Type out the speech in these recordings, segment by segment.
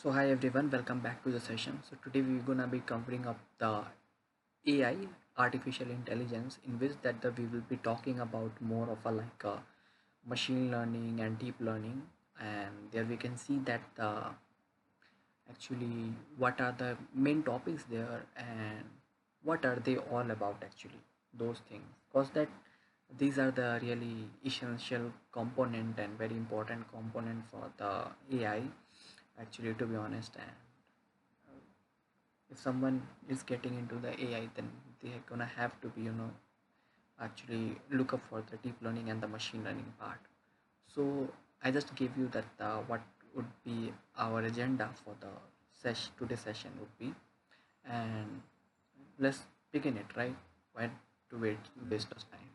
So hi everyone, welcome back to the session. So today we're gonna be covering up the AI, artificial intelligence, in which we will be talking about more of a machine learning and deep learning, and there we can see that actually what are the main topics there and what are they all about actually those things, because that these are the really essential component and very important component for the AI actually, to be honest. And if someone is getting into the AI, then they're gonna have to be, actually look up for the deep learning and the machine learning part. So I just gave you that what would be our agenda for the today's session would be, and let's begin it, right? Why to waste of time?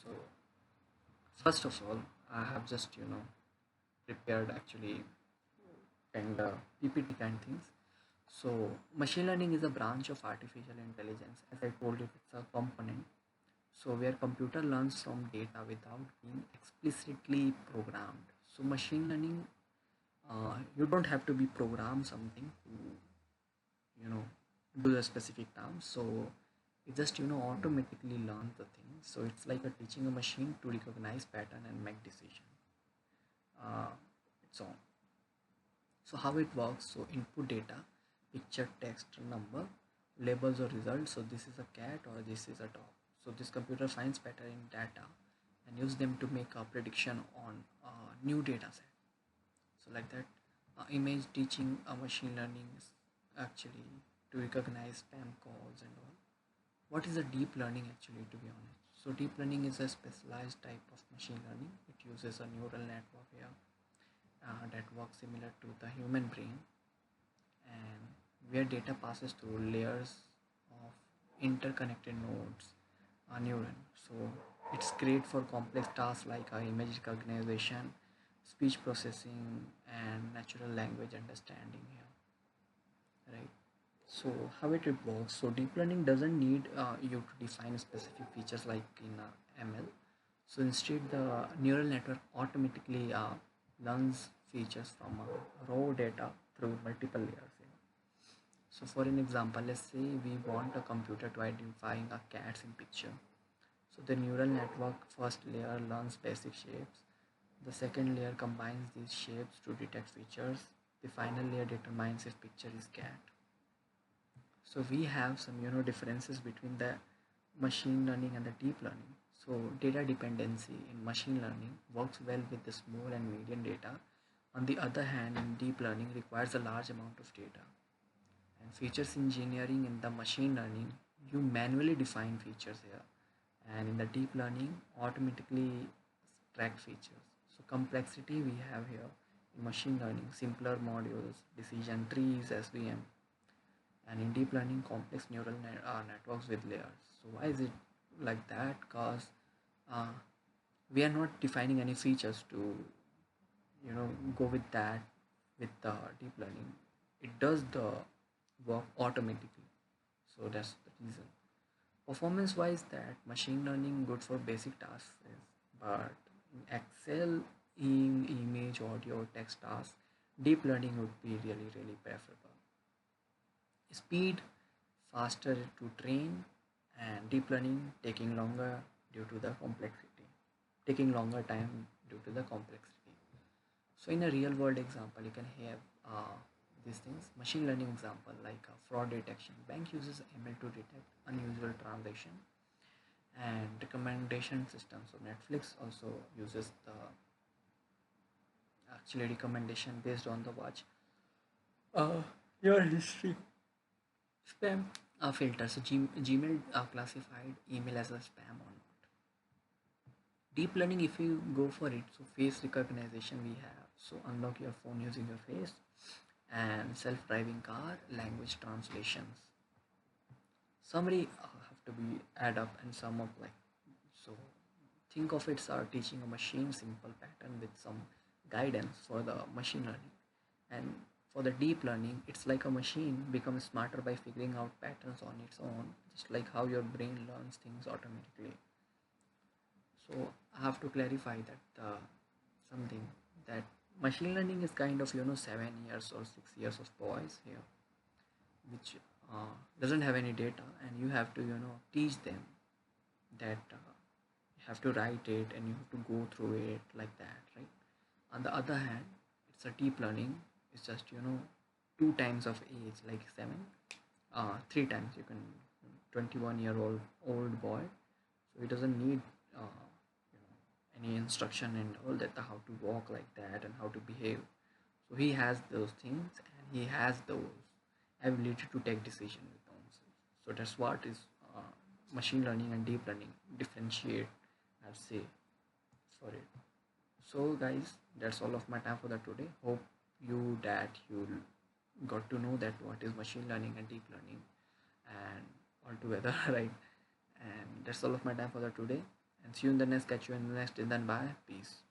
So first of all, I have just prepared actually and PPT kind things. So machine learning is a branch of artificial intelligence. As I told you, it's a component. So where computer learns from data without being explicitly programmed. So machine learning, you don't have to be programmed something to you know do a specific task. So it just automatically learns the thing. So it's like a teaching a machine to recognize pattern and make decision. It's on. So how it works? So input data, picture, text, number, labels or results. So this is a cat or this is a dog. So this computer finds pattern in data and use them to make a prediction on a new data set. So like that, image teaching a machine learning is actually to recognize spam calls and all. What is a deep learning actually, to be honest? So deep learning is a specialized type of machine learning. It uses a neural network here that works similar to the human brain, and where data passes through layers of interconnected nodes, a neuron. So it's great for complex tasks like image recognition, speech processing, and natural language understanding here, right? So how it works? So deep learning doesn't need you to define specific features like in ML. So instead, the neural network automatically learns features from raw data through multiple layers. So for an example, let's say we want a computer to identify a cats in picture. So the neural network first layer learns basic shapes. The second layer combines these shapes to detect features. The final layer determines if picture is cat. So we have some differences between the machine learning and the deep learning. So data dependency in machine learning works well with the small and medium data. On the other hand, in deep learning requires a large amount of data. And features engineering in the machine learning, you manually define features here, and in the deep learning automatically track features. So complexity we have here in machine learning, simpler modules, decision trees, SVM, and in deep learning complex networks with layers. So why is it like that? Because uh, we are not defining any features to go with that. With the deep learning, it does the work automatically. So that's the reason. Performance wise, that machine learning good for basic tasks is, but in Excel, in image, audio, text tasks, deep learning would be really preferable. Speed, faster to train, and deep learning taking longer due to the complexity, taking longer time due to the complexity. So in a real world example, you can have these things. Machine learning example like fraud detection. Bank uses ML to detect unusual transaction and recommendation system. So Netflix also uses the actually recommendation based on the watch your history. Spam filter. So Gmail classified email as a spam or not. Deep learning, if you go for it, so face recognition we have. So unlock your phone using your face, and self-driving car, language translations. Summary have to be add up and sum up like so. Think of it as teaching a machine simple pattern with some guidance for the machine learning, and for the deep learning, it's like a machine becomes smarter by figuring out patterns on its own, just like how your brain learns things automatically. So I have to clarify that something that machine learning is kind of 7 years or 6 years of boys here, which doesn't have any data, and you have to teach them that you have to write it and you have to go through it like that, right? On the other hand, it's a deep learning. It's just 2 times of age, like 7, 3 times. You can 21-year-old boy, so he doesn't need any instruction and all that, how to walk like that and how to behave. So he has those things, and he has those ability to take decision with himself. So that's what is machine learning and deep learning differentiate, I'd say, for it. So guys, that's all of my time for the today. Hope you got to know that what is machine learning and deep learning and all together, right? And that's all of my time for the today, and see you in the next, catch you in the next, and then bye, peace.